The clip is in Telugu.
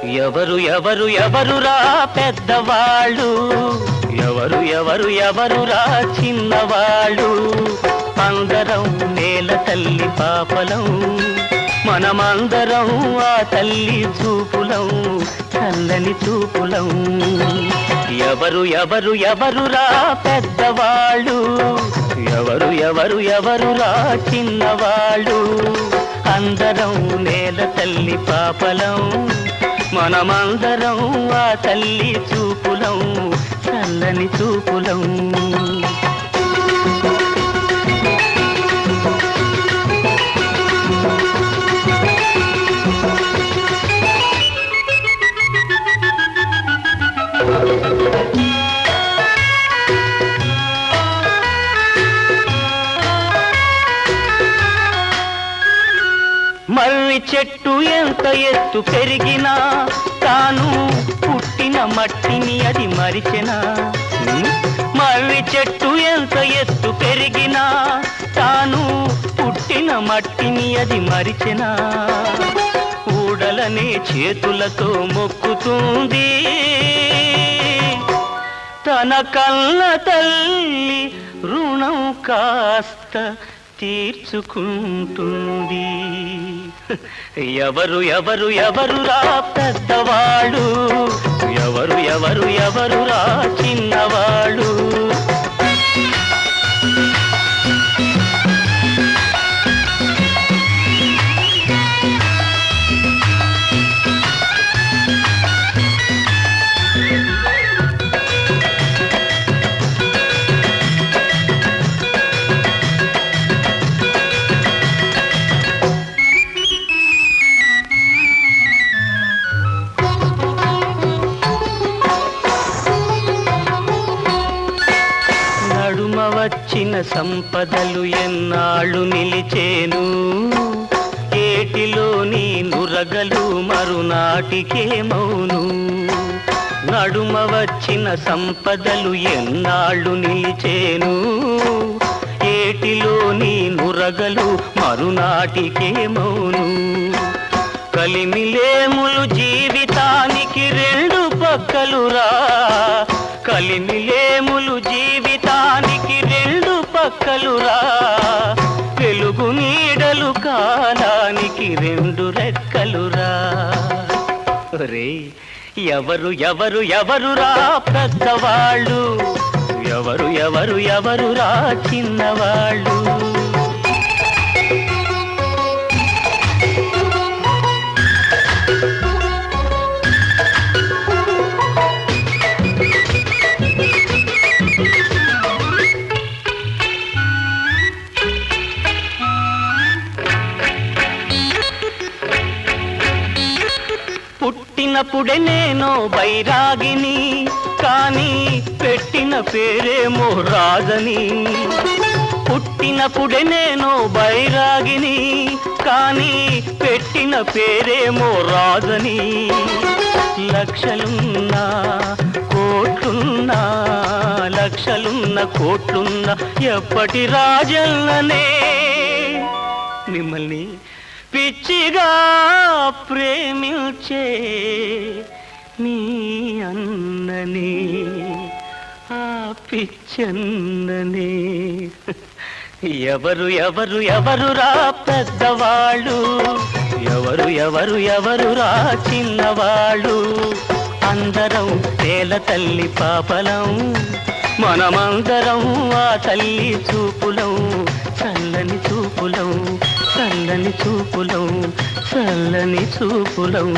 ఎవరు ఎవరు ఎవరురా పెద్దవాళ్ళు, ఎవరు ఎవరు ఎవరురా చిన్నవాళ్ళు. అందరం నేల తల్లి పాపలం, మనమందరం ఆ తల్లి చూపులం, చల్లని చూపులం. ఎవరు ఎవరు ఎవరురా పెద్దవాళ్ళు, ఎవరు ఎవరు ఎవరురా చిన్నవాళ్ళు. అందరం నేల తల్లి పాపలం, మనమందరం ఆ తల్లి చూపులం, చల్లని చూపులం. మర్రి చెట్టు ఎంత ఎత్తు పెరిగినా తాను పుట్టిన మట్టిని అది మరిచెనా. మర్రి చెట్టు ఎంత ఎత్తు పెరిగినా తాను పుట్టిన మట్టిని అది మరిచెనా. ఊడలనే చేతులతో మొక్కుతుంది, తన కన్న తల్లి రుణం కాస్త తీర్చుకుంటుంది. ఎవరు ఎవరు ఎవరురా పెద్దవాళ్ళు, ఎవరు ఎవరు ఎవరురా చిన్నవాళ్ళు. వచ్చిన సంపదలు ఎన్నాళ్ళు నిలిచేను, ఏటిలోని నురగలు మరునాటికే మౌను. నడుమ వచ్చిన సంపదలు ఎన్నాళ్ళు నిలిచేను, ఏటిలోని నురగలు మరునాటికే మౌను. కలిమిలేములు జీవితానికి రెండు పక్కలురా, కలిమిలేములు జీవితానికి రెండు పక్కలురా. వెలుగు నీడలు కాలానికి రెండు రెక్కలురా. రే ఎవరు ఎవరు ఎవరురా పెద్దవాళ్ళు, ఎవరు ఎవరు ఎవరురా చిన్నవాళ్ళు. పుట్టినప్పుడే నేను బైరాగిని, కానీ పెట్టిన పేరేమో రాజని. పుట్టినప్పుడే నేను బైరాగిని, కానీ పెట్టిన పేరేమో రాజని. లక్షలున్నా కోట్లున్నా, లక్షలున్న కోట్లున్నా ఎప్పటి రాజన్ననే. మిమ్మల్ని పిచ్చిగా ప్రేమించే మీ అన్నని, ఆ పిచ్చన్నని. ఎవరు ఎవరు ఎవరురా పెద్దవాళ్ళు, ఎవరు ఎవరు ఎవరురా చిన్నవాళ్ళు. అందరం నేల తల్లి పాపలం, మనమందరం ఆ తల్లి చూపులం, చల్లని చూపులం, చల్లని చూపులం, చల్లని చూపులం.